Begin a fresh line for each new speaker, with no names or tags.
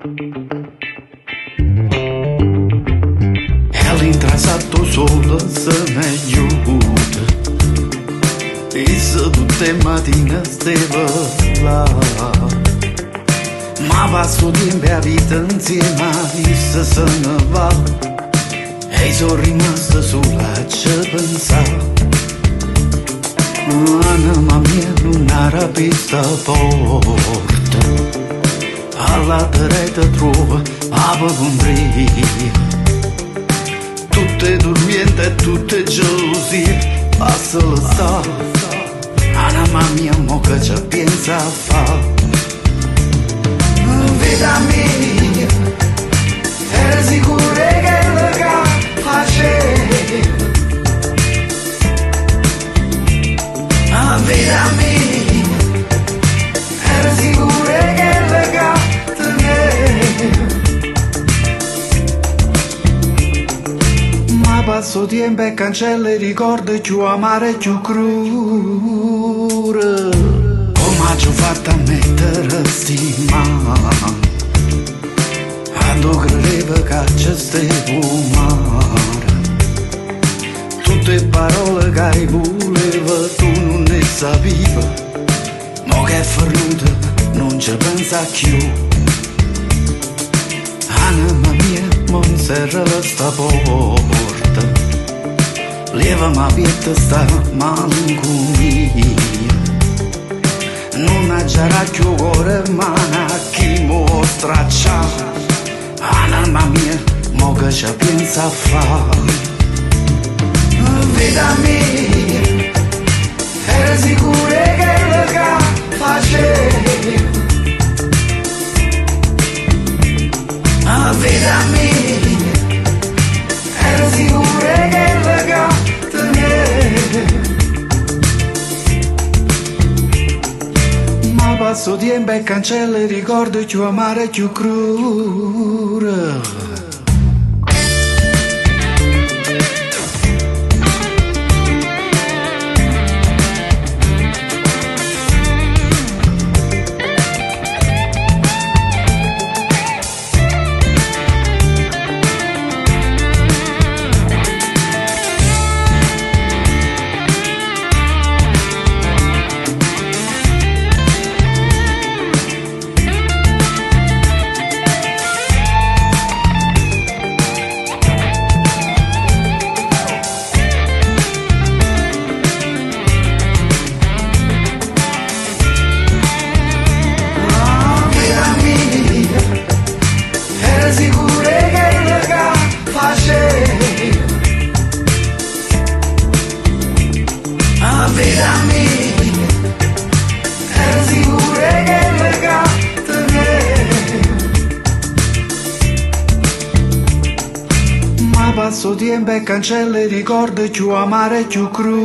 E all'intrasato solo se ne aiuta. E se tutte mattine stava là, ma passo tempo a vita insieme a essa se ne va. E sono rimasta sola a ci pensare. Anima mia non era questa porta, alla terra trova a condria. Tutte dormienti e tutte gelosie, passa l'estate. Anima mia mo che ci pensa a fare. Vita mia, era sicura che la faceva. Vita mia, era sicura che la teneva. Ma passo tempo e cancella i ricordi più amare e più crudi. Come ci ho fatto a mettere stima, quando credevo che ci stevo male. Tutte parole che hai volevo tu non ne sapevi. Mo che è venuta non ci pensa più. Anima mia, non serra sta porta, levami via sta malinconia. Non aggiarà più cuore ma a chi mostra c'ha. Anima mia, mo che ci pensa a fare. Vita mia, era sicura che la faceva. Vita mia, era sicura che la teneva. Ma passo tempo e cancella i ricordi più amare e più crudi. Vita mia, era sicura che la teneva. Ma passo tempo e cancella i ricordi più amare e più crudi.